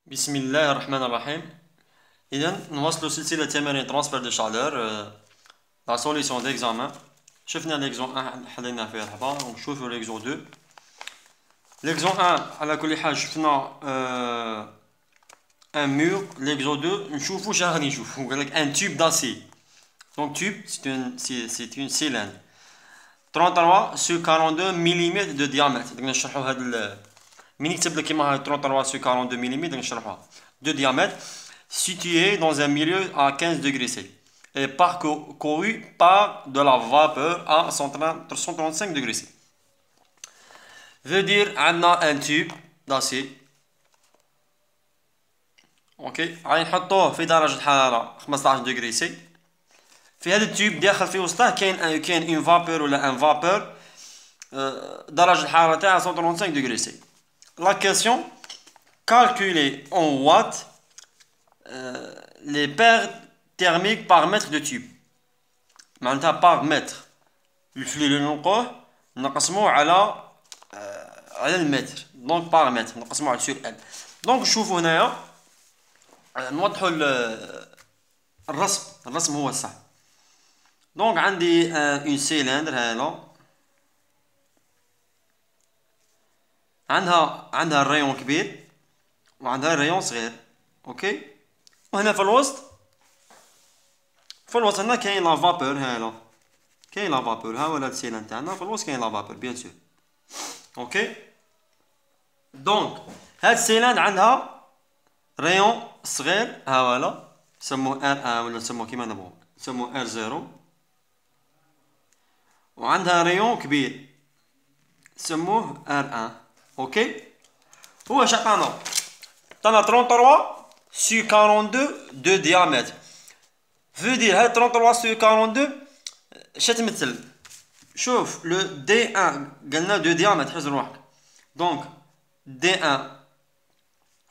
بسم الله الرحمن الرحيم. إذا نواصل سلسلة تمارين ترانسفير دو شالور لا سوليسيون ديكزامان. شفنا ليكزون 1 حلينا فيه لحظة ونشوفو ليكزون 2. ليكزون 1 على كل حال شفنا ان مور. ليكزون 2 نشوفو شنو غادي نشوفو، قالك ان تيوب داسي. دونك تيوب سي اون سيلندر 33 sur 42 mm de diamètre. بدنا نشرحو هاد من يكتب لك كيما هاي 33 sur 42 mm بدنا نشرحوها. De diamètre situé dans un milieu à 15 degrés C et parcouru par de la vapeur à 135 degrés C. Veut dire on a un tube d'acier. اوكي غادي نحطوه في درجة حرارة 15 degrés C. في هذا التيوب داخل في وسطه كاين اون فابور ولا ان فابور درجة الحرارة تاعها 135 degrés C. La question, calculer en watts les pertes thermiques par mètre de tube. معناتها par mètre. الفلو اللي نلقوه نقسموه على المتر. دونك par mètre نقسموه على sur L. دونك شوفوا هنايا نوضحوا الرسم هو الصح. دونك عندي اون سيلندر هالا عندها الريون كبير وعندها الريون صغير. اوكي وهنا في الوسط هنا كاين لا فابور. كاين لا فابور ها ولا السيلندر تاعنا في الوسط كاين لا فابور بيان سور. اوكي دونك هاد السيلندر عندها ريون صغير ها ولا نسموه R1 ولا نسموه كيما نبغو نسموه R0، وعندها ريون كبير نسموه R1. اوكي هو اش عطانا 33 sur 42 de diamètre. veut dire هاد 33 sur 42 اش تمثل؟ شوف لو D1 قلنا دو diamètre حز روحك. دونك D1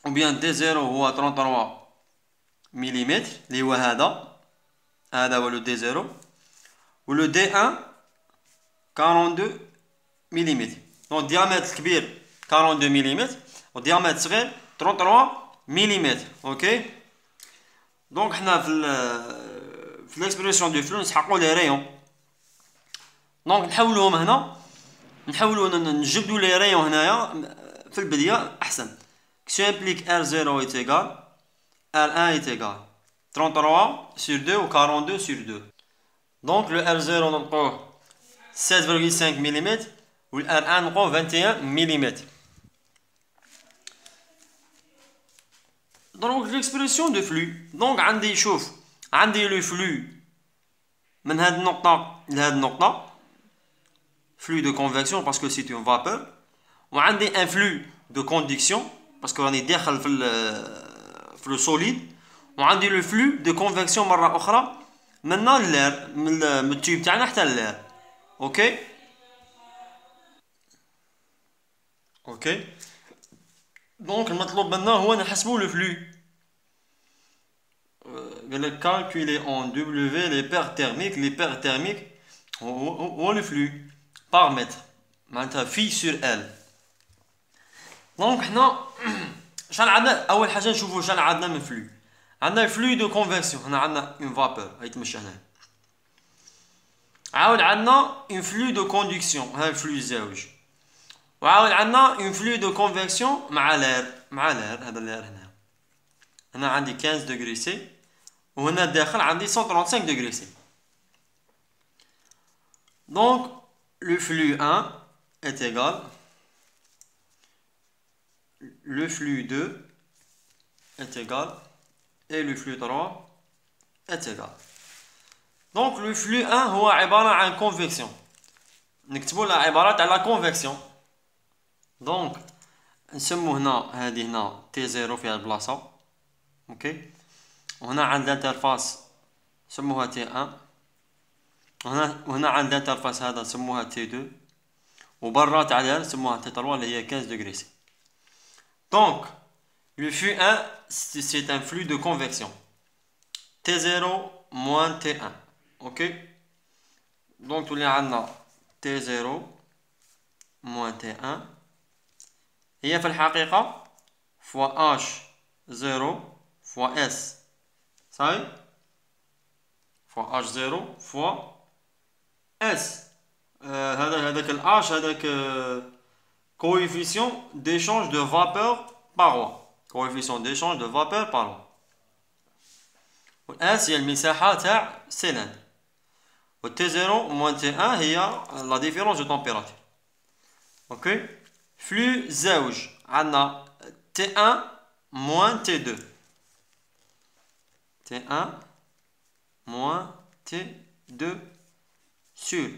ou bien D0 هو 33 ملم اللي هو هذا هو لو D0 ولو D1 42 ملم. دونك diamètre كبير 42 ملم والديامتر صغير 33 ملم. اوكي دونك حنا في ليكسبريسيون دو فلو نسحقوا لي ريون. دونك نحولوهم هنا نجبدوا لي ريون هنايا في البدايه احسن. كسو امبليك R0 est égal R1 est égal 33 sur 2 ou 42 sur 2. دونك لو R0 نلقوه 7,5 ملم والR1 نلقوه 21 ملم. Donc l'expression de flux. Donc عندي شوف عندي لو فلو من هاد النقطة لهاد النقطة flux de convection parce que c'est une vapeur، وعندي un flux de conduction parce que راني داخل في لو سوليد، وعندي لو flux de convection مرة أخرى من لير من التيوب تاعنا حتى لير. اوكي اوكي دونك المطلوب منا هو نحسبو لو فلو. قالك calculer en W les pertes thermiques. Les pertes thermiques هو لو فلو par mètre معناتها في sur L. دونك حنا شحال عندنا؟ اول حاجه نشوفو شحال عندنا من فلو. عندنا فلو دو كونفيرسيون، هنا عندنا اون فابور هاي تمشي هنا. عاود عندنا اون فلو دو كوندكسيون هاي الفلو الزاوج، وعاود عندنا اون فلو دو كونفيكسيون مع لير هذا اللير هنا عندي 15 degrés C وهنا داخل عندي 135 degrés C. donc le flux 1 est égal le flux 2 est égal et le flux 3 est égal. donc le flux 1 هو عبارة عن convection، نكتبو لها عبارات على convection. دونك نسمو هنا هادي هنا T0 في هاد البلاصة. اوكي وهنا عند الانترفاس نسموها T1، وهنا عند الانترفاس هذا نسموها T2، وبرا تاع دار نسموها T3 اللي هي 15 degrés C. دونك le flux 1 c'est un flux de convection T0 moins T1. اوكي دونك تولي عندنا T0 moins T1 هي في الحقيقة فوا H 0 fois S. Ça y est? Fois H0 fois S. هذاك ال H هذاك coefficient d'échange de vapeur par eau. Coefficient d'échange de vapeur par eau. S هي المساحة تاع سيلندر. و T0 moins T1 هي la différence de température. Ok? Flux زوج عندنا T1 moins T2. T1 moins T2 sur.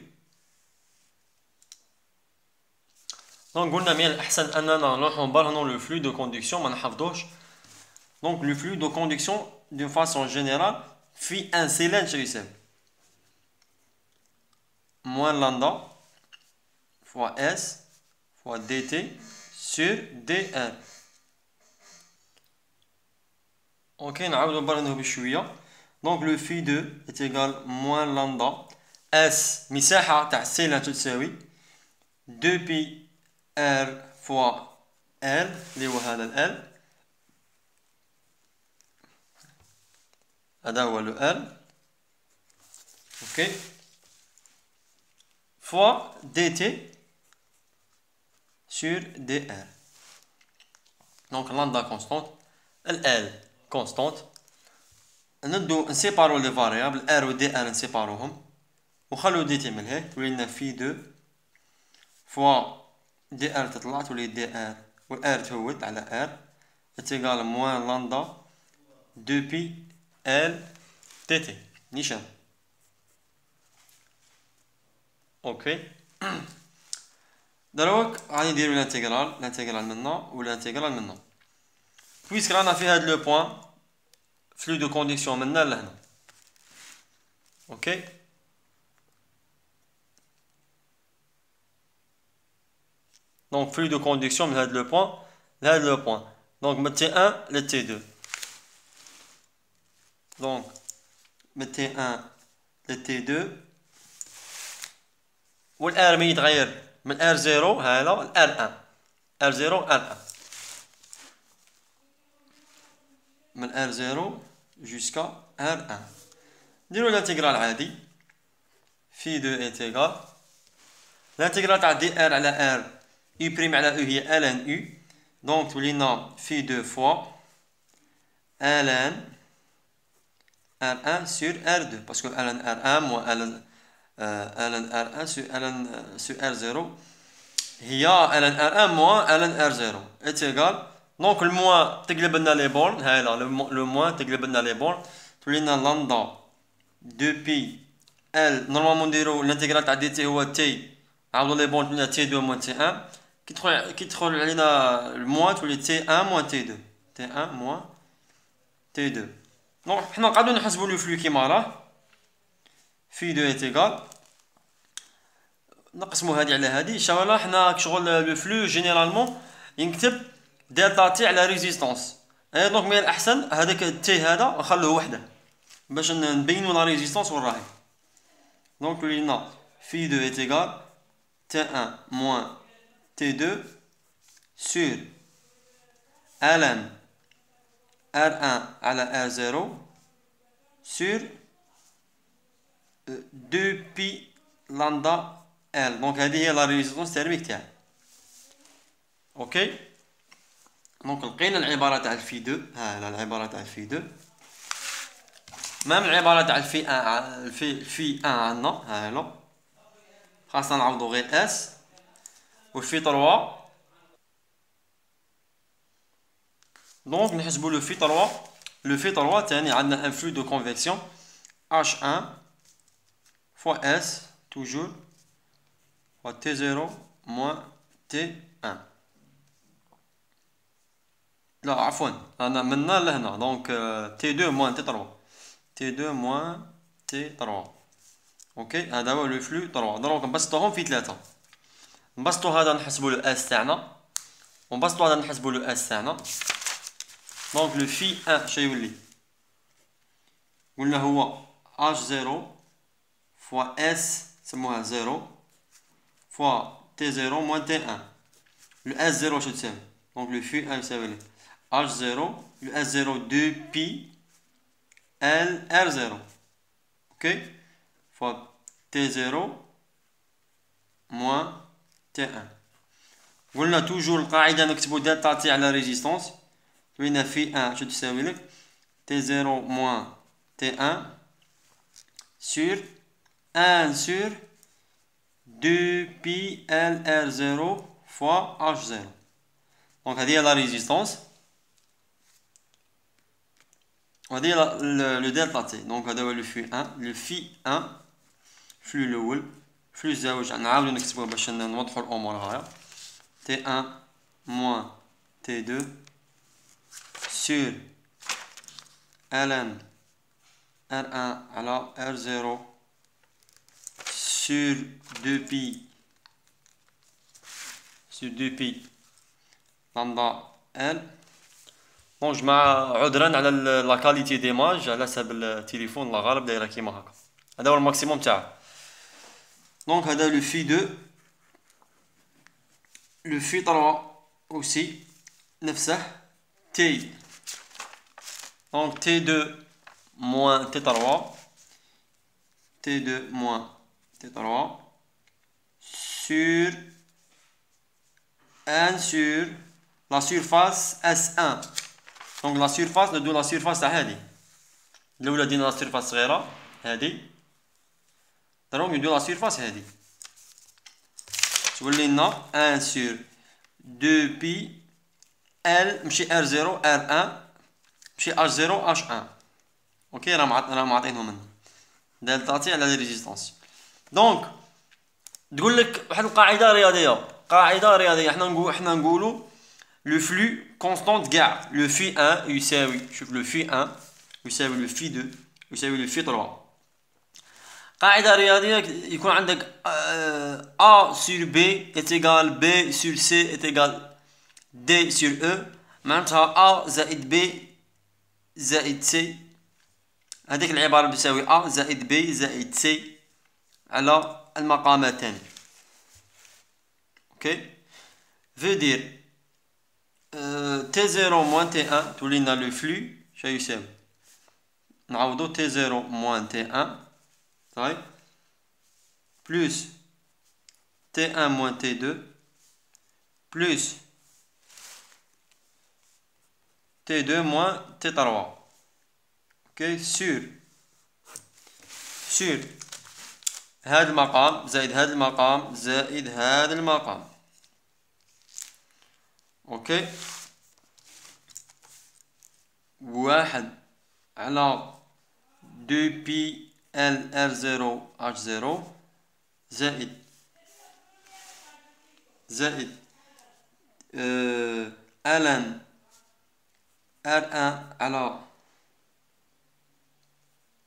Donc قلنا من الأحسن أننا نروحو نبرهنو le flux de conduction ما نحفظوش. Donc le flux de conduction d'une façon générale في un cylindre شنو يساوي؟ moins lambda fois S fois dt sur dr. Ok, نعاودو نبرهنوه بشوية. Donc le phi 2 est égal moins lambda S مساحة تاع السيلندر تساوي 2 pi R fois L اللي هو هذا ال L. هذا هو لو L. Ok. fois dt sur dr. Donc lambda constante, L constante. ندو نسيبارو لي فاريابل R و dr نسيباروهم وخلو dt من هيك تولي لنا في 2 فوا dr تطلع تولي dr و r تهوت على r اتيغال موان لامدا 2 بي ال dt نيشان. اوكي دروك غادي نديرو الانتيغرال منا و الانتيغرال منا بويسك رانا في هاد لو بوين flux de conduction منا لهنا. اوكي donc flux de conduction من هاد لو بوين لهاد لو بوين. donc من T1 ل T2. donc من T1 ل T2 والR ما يتغير من R0 هذا R1 R0 R1 من R0 jusqu'à R1. نديرو الانتيغرال عادي في 2 est égal الانتيغرال تاع dr على R U prime على U هي ln U. donc تولينا في 2 fois ln R1 sur R2 parce que ln R1 moins ln R1 sur R0 هي ln R1 moins ln R0 est égal. donc le moins تقلب لنا لي بورن هايلا لو موان تقلب لنا لي بورن تولينا لامدا 2 بي ال نورمالمون نديرو الانتيغرال تاع دي تي هو تي نعاودو لي بورن تولينا تي 2 موان تي 1 كي تدخل علينا الموان تولي تي 1 موان تي 2 تي 1 موان تي 2. دونك حنا نقعدو نحسبو لو فلو كيما راه في 2 ايت ايغال نقسمو هادي على هادي ان شاء الله. حنا شغل لو فلو جينيرالمون ينكتب دلتا تي على ريزيستونس. دونك من الاحسن هذاك تي هذا نخلوه وحده باش نبينو لا ريزيستونس وين راهي. دونك ولينا في 2 ايت ايغال تي 1 موان تي 2 sur ln R1 على R0 sur 2 pi lambda L. donc هذه هي لا ريزيستونس تيرميك تاعي. اوكي دونك لقينا العباره تاع الفي 2 ها العباره تاع الفي 2 مام العباره تاع الفي 1 الفي 1 عندنا ها لا خاصنا نعوضو غير اس والفي 3. donc نحسبو لو في 3 لو في 3 تاني عندنا ان فلو دو كونفيكسيون H1 fois S toujours fois T0 moins T1. لا عفوا انا منا لهنا دونك T2 moins T3 T2 moins T3. اوكي هذا هو لو فلو 3. دونك نبسطوهم في 3 نبسطو هذا نحسبو لو اس تاعنا ونبسطو هذا نحسبو لو اس تاعنا. دونك لو في 1 شنو يولي قلنا هو H0 fois S سموها 0 fois T0 moins T1. le S0 شو تساوي دونك لو في 1 يساوي لي H0 le S0 2pi L R0. Ok, fois T0 moins T1. قلنا توجور القاعدة نكتبو دلتا تي على ريزيستونس. لقينا في 1 شو تساوي لك T0 moins T1 sur 1 sur 2pi L R0 fois H0. Donc هذه هي لا ريزيستونس وهذه هي لو دلتا تي. دونك هذا هو لو في 1 لو في 1 فلو الاول فلو الزاوج نعاودو نكتبوه باش نوضحو الامور. هايا T1 moins T2 sur ln R1 على R0 sur 2pi lambda L. دونك جماعة عذرا على لا كاليتي ديماج على حساب التليفون الله غالب دايره كيما هكا. هذا هو الماكسيموم تاعها. دونك هذا لو في 2 لو في 3 اوسي نفسه تي. دونك تي 2 moins تي 3 تي 2 moins تي 3 sur 1 sur la surface S1. دونك لا سيرفاس ندو لا سيرفاس تاع هادي الاولى دينا لا سيرفاس صغيره هادي دروك ندو لا سيرفاس هادي تولي لنا 1 sur 2pi L ماشي R0 R1 ماشي H0 H1. اوكي راه معطينهم لنا دلتا تي على لي ريزيستونس. دونك تقول لك واحد القاعده رياضيه حنا نقولوا le flux constant كاع le phi 1 يساوي شوف le phi 1 يساوي le phi 2 يساوي le phi 3. قاعدة رياضية يكون عندك A sur B est égal B sur C est égal D sur E. معناتها A زائد B زائد C هذيك العبارة بتساوي A زائد B زائد C على المقامتين. اوكي veut dire T0 moins T1 تولي لنا لو فلو شا يساوي نعوضو T0 moins T1 طيب بلس T1 moins T2 بلس T2 moins T3. اوكي sur هذا المقام زائد هذا المقام زائد هذا المقام. اوكي 1 على 2pi L R0 H0 زائد ln R1 على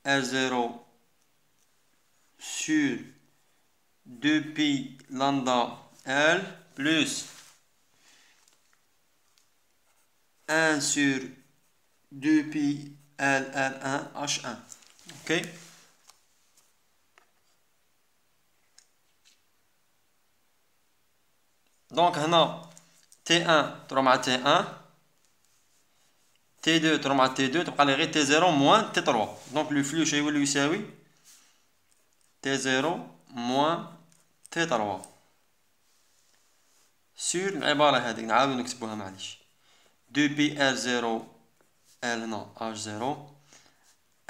R0 sur 2pi lambda L plus 1 sur 2pi L R1 H1. Ok. Donc هنا T1 تروح مع T1 T2 تروح مع T2 تبقى لي غير T0 moins T3. Donc le flux يولي يساوي T0 moins T3 sur العبارة هذيك نعاودو نكتبوها معليش 2pi R0 L هنا H0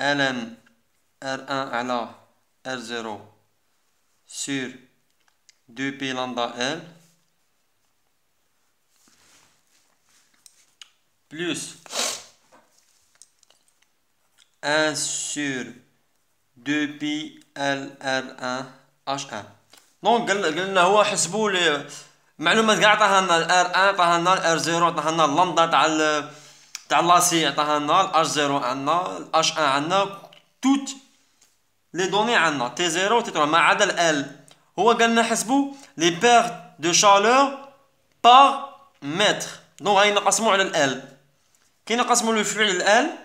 ln R1 على R0 sur 2pi lambda L plus 1 sur 2pi L R1 H1. دونك قلنا هو حسبوا لي معلومات كاع عطاها لنا R1 عطاها لنا R0 عطاها لنا اللامدا تاع لاسي عطاها لنا H0 عندنا H1 عندنا توت لي دوني عندنا T0 T3 ما عدا ال هو قالنا حسبوا لي بيرت دو شالور بار متر. دونك غادي نقسمو على ال كي نقسمو لو فلو على ال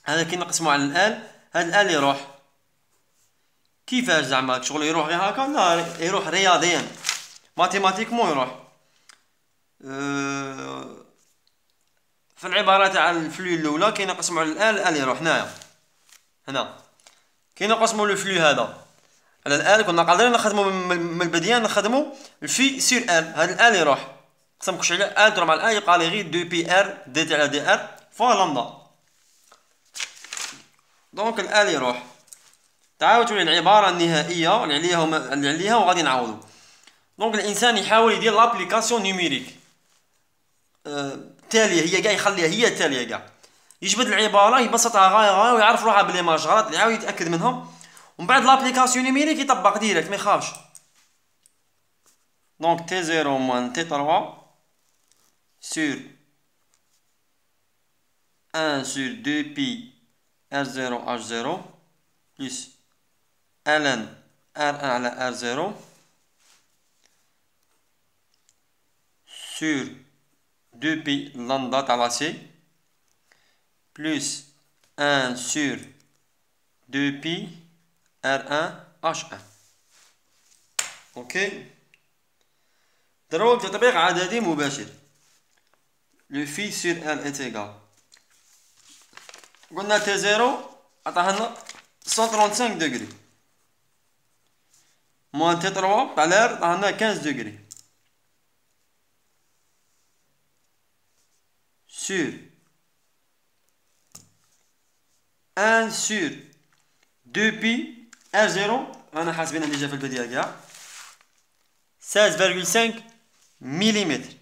هذا كي نقسمو على ال هذا ال يروح كيفاش زعما شغل يروح غير هكا؟ لا يروح رياضيا ماتيماتيكمون يروح في العباره تاع الفلو الاولى كي نقسموا على الال يروح هنا كي نقسموا لو فلو هذا على الال كنا قادرين نخدموا من البدايه نخدموا الفي سير ال هذا ال يروح قسم كلشي على ال تضرب مع ال يبقى لي غير 2 بي ار دي تي على دي ار فوا لامدا دونك ال يروح تعاود تولي العباره النهائيه اللي عليها وغادي نعوضوا دونك الانسان يحاول يدير لابليكاسيون نيميريك تاليه هي كاع يخليها هي تاليه كاع يجبد العباره يبسطها غايه ويعرف روحها بلي ماج غلط يعاود يتاكد منهم ومن بعد لابليكاسيون نيميريك يطبق ديريكت ما يخافش دونك تي 0 موان تي 3 sur 1 sur 2 pi R0 H0 plus ln R1 على R0 sur 2 pi lambda تاع C plus 1 sur 2 pi R1 H1 اوكي ضرب تطبيق عددي مباشر le phi sur L est égal قلنا T0 عطاها 135 degrés moins T3 تاع l'air عطاها 15 degrés sur 1 sur 2 pi R0 أنا حاسبينها ديجا في البداية كاع 16,5 مليمتر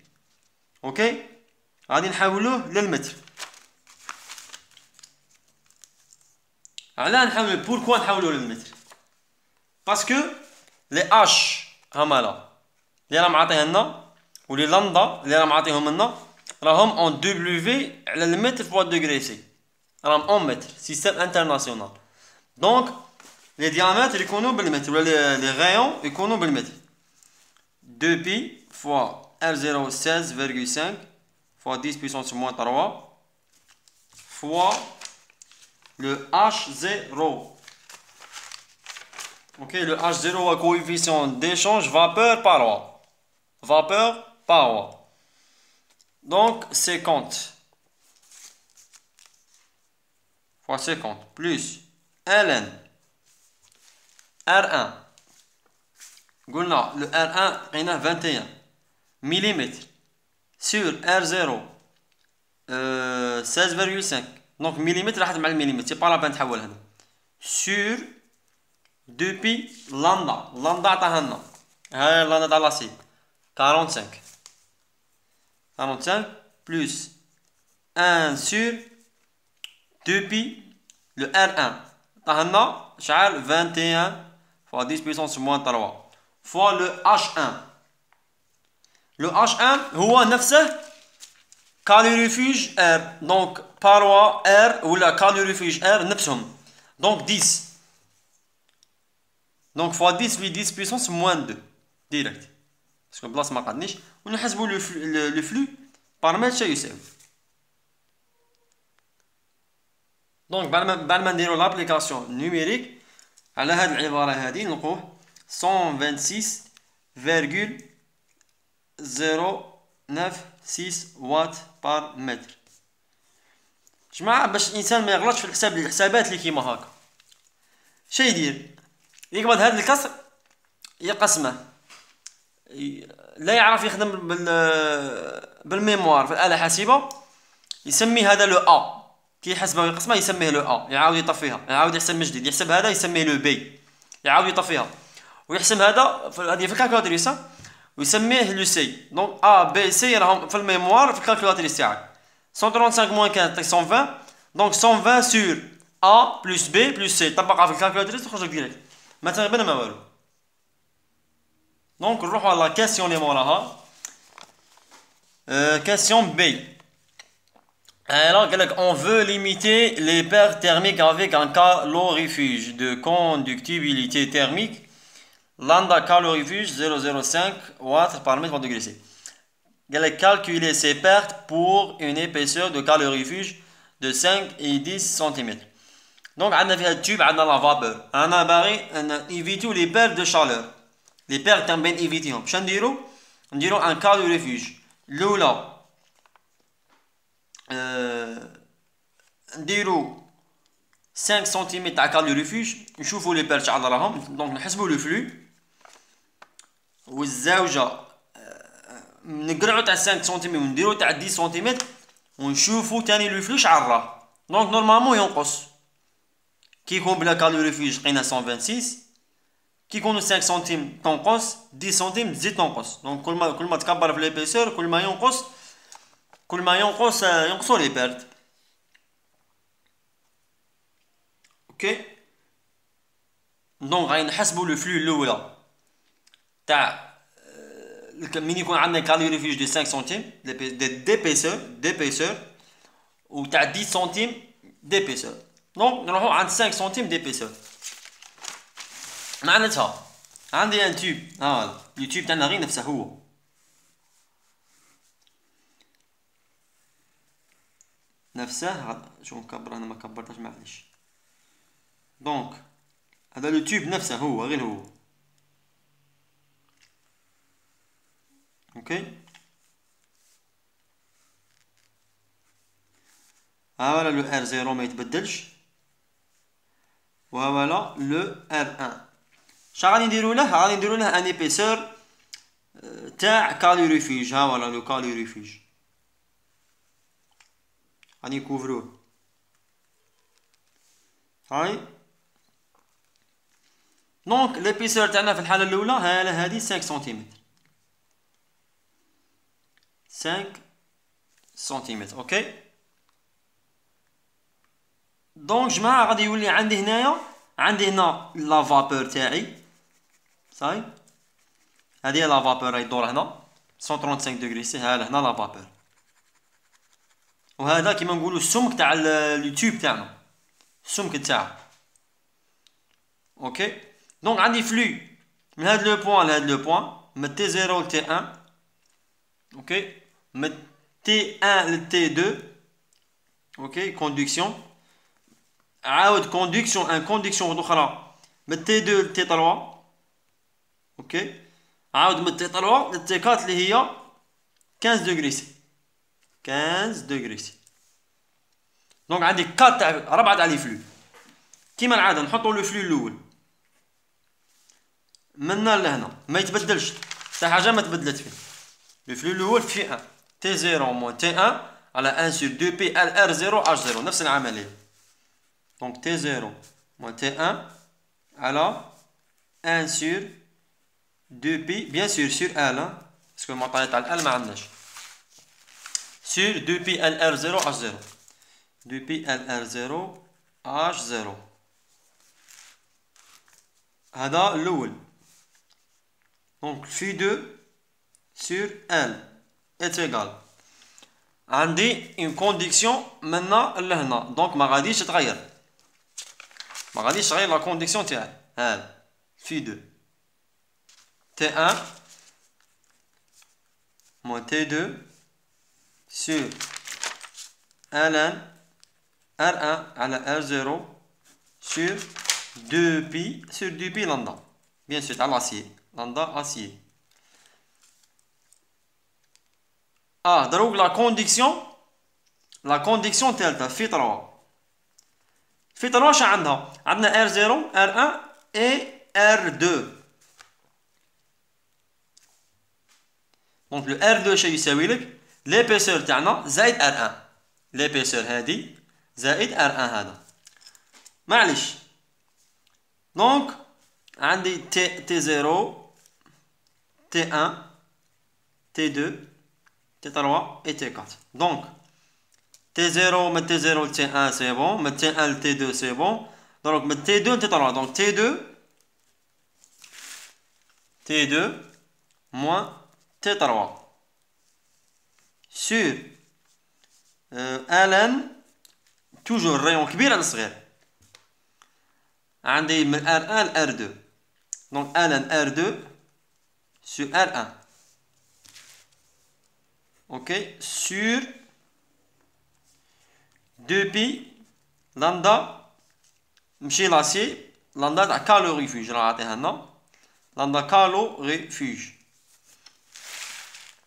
اوكي غادي نحولوه للمتر علاه نحولوه بوركوا نحولوه للمتر باسكو لي اش هما لا اللي راه معطيه لنا ولي لامدا اللي راه معطيهم لنا راهم اون دبليو على المتر فوا دوغري سي راهم اون متر سيستيم انترناسيونال دونك لي ديامتر يكونوا بالمتر ولا لي غايون يكونوا بالمتر 2 pi fois R0 16,5 fois 10 puissance moins 3 fois le H0. Ok, le H0 a coefficient d'échange vapeur par eau. Vapeur par eau. Donc 50 fois 50 plus ln R1. قلنا le R1 قيناه 21 ملم sur R0 16,5 دونك مليمتر راحت مع المليمتر سي با لا بان تحول هذا sur 2 pi لامدا عطاها لنا هاي لامدا تاع لاسي 45 plus 1 sur 2 pi le R1 عطاها لنا شحال 21 fois 10 puissance moins 3 fois le H1. Le H1 هو نفسه calorifugé R donc paroi R ولا calorifugé R نفسهم donc 10 donc fois 10 lui 10 puissance moins 2 direct parce que بلاص ما قادنيش ونحسبوا le flux par mètre يساوي donc بعد ما نديروا لابليكاسيون نيميريك على هذه العباره هذه نلقوه 126,096 واط بار متر جماعة باش الانسان ما يغلطش في الحسابات اللي كيما هكا شي يدير يقبض هذا الكسر يقسمه لا يعرف يخدم بالميموار في الآلة الحاسبة يسمي هذا لو ا كي يحسبه ويقسمه يسميه لو ا يعاود يطفيها يعاود يحسب من جديد يحسب هذا يسميه لو بي يعاود يطفيها ويحسب هذا هذه في الكالكولاتريس ويسميه لو سي دونك ا بي سي راهم في الميموار في الكالكولاتريس تاعك 135 موان 15 120 دونك 120 سور ا بلس بي بلس سي طبقها في الكالكولاتريس تخرج لك ديريكت ما تغيبنا ما والو دونك نروحو على لا كاستيون اللي موراها كاستيون بي alors on veut limiter les pertes thermiques avec un calorifuge de conductibilité thermique lambda calorifuge 0,05 watts par mètre degré C. Calculer ces pertes pour une épaisseur de calorifuge de 5 et 10 cm. Donc on a fait le tube, on a la vapeur. On a barré, on a évité les pertes de chaleur. Les pertes on bien éviter. On dirait un calorifuge. L'eau là. نديرو 5 سنتيمتر تاع كالوريفيج نشوفو لي بيرت على راهم دونك نحسبو لو فلو والزاوجه نقرعو تاع 5 سنتيمتر ونديرو تاع 10 سنتيمتر ونشوفو تاني لو فلو شحال راه دونك نورمالمون ينقص كي يكون بلا كالوريفيج لقينا 126 كي يكونوا 5 سنتيم تنقص 10 سنتيم تزيد تنقص دونك كل ما تكبر في ليبيسور كل ما ينقصوا لي بيرت اوكي دونك غادي نحسبوا لو فلو الاولى تاع من يكون عندنا كالوريفيج دو 5 سنتيم ديبيسور و تاع 10 سنتيم ديبيسور دونك نروحو عند 5 سنتيم ديبيسور معناتها عندي ان تيوب اليوتيوب تاعنا غير نفسه هو نفسه شو نكبر انا ما كبرتش معليش دونك هذا اليوتيوب نفسه هو غير هو اوكي ها لو ار 0 ما يتبدلش وهذا لو ار 1 شنو غادي نديرو له غادي نديرو له ان ايبيسور تاع كالوريفيج ها ولا لو كالوريفيج غادي نكوفروه هاي دونك ليبيسور تاعنا في الحاله الاولى هذه 5 سنتيمتر 5 سنتيمتر اوكي دونك جماعه غادي يولي عندي هنايا هنا لا فابور تاعي صاي هذه لا فابور راهي تدور هنا 135 دوغري سي هنا لا فابور وهذا كيما نقولوا السمك تاع اليوتيوب تاعنا السمك تاعو اوكي دونك عندي فلو من هاد لو بوين لهاد لو بوين من تي 0 ل تي 1 اوكي من تي 1 ل تي 2 اوكي كوندكسيون عاود كوندكسيون ان كوندكسيون اخرى من تي 2 ل تي 3 اوكي عاود من تي 3 ل تي 4 اللي هي 15 دوغري سي 15 دوغري سي دونك عندي 4 تاع 4 تاع لي فلو كيما العاده نحطو لو فلو الاول من هنا لهنا ما يتبدلش حتى حاجه ما تبدلت فيه لو فلو الاول في 1 تي 0 موان تي 1 على 1 sur 2 بي ال ار 0 اش 0 نفس العمليه دونك تي 0 موان تي 1 على 1 sur 2 بي بيان سور sur ال باسكو المعطيات تاع ال ما عندناش sur 2 بي ال ار 0 اش 0 2 بي ال ار 0 اش 0 هذا الاول دونك في 2 sur L est égal عندي une condition من هنا لهنا دونك ما غاديش تغير لا كونديكسيون تاعي هذا في 2 تي 1 موان تي 2 sur ln r1 على r0 sur 2 pi lambda bien sûr تاع لاسيي lambda اسيي دروك لا كونديكسيون تالتة في 3 شنو عندنا R0 R1 et R2 دونك لو R2 شنو يساوي لك ليبيسور تاعنا زائد R1 ليبيسور هادي زائد R1 هذا معليش دونك عندي T0 T1 T2 T3 et T4 donc T0 mais T0 T1 c'est bon mais T1 T2 c'est bon donc mais T2 T3 donc T2 moins T3 sur ln toujours rayon كبير على صغير عندي من R1 ل R2 donc ln R2 sur R1 ok sur 2 pi lambda مشي لاسي لامدا تاع كالوريفيج راه عطيها لنا لامدا كالوريفيج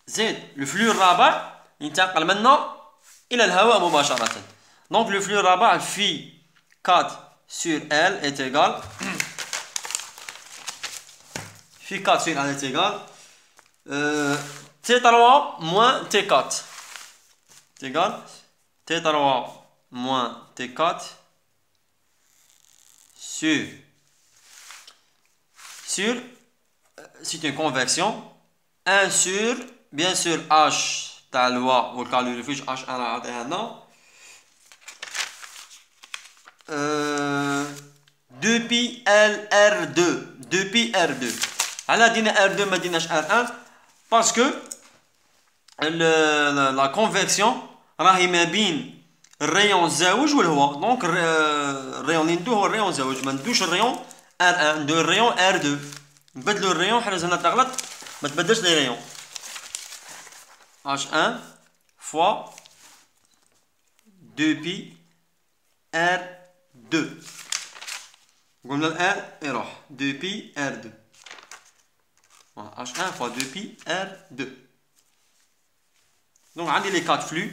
زيد الفلو الرابع ينتقل منا إلى الهواء مباشرة. Donc le flux رابع في 4 sur L est égal في 4 sur L est égal T3 moins T4 est égal T3 moins T4 sur c'est une convection 1 sur bien sûr H تاع الوا والكالوريفيج H1 راه عطيها لنا 2 pi LR2 2 pi R2 على دينا R2 ما ديناش R1 باسكو لا كونفيكسيون راهي ما بين الريون الزاوج والهواء دونك الريون اللي ندوه هو الريون الزاوج ما ندوش الريون R1 ندو الريون R2 نبدلو الريون حنا زعما تغلط ما تبدلش لي ريون H1 fois 2 pi R2 قلنا ال R يروح 2 pi R2 H1 fois 2 pi R2 دونك عندي لي 4 فلو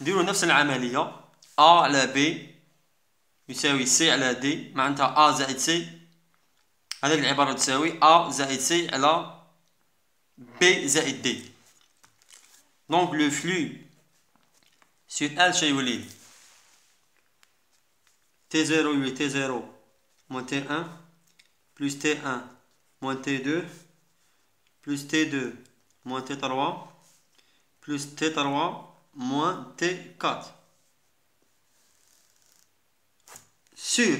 نديرو نفس العملية A على B يساوي C على D معناتها A زائد C هذه العبارة تساوي A زائد C على B زائد D donc le flux sur L شي يولي T0 يولي T0 moins T1 plus T1 moins T2 plus T2 moins T3 plus T3 moins T4 sur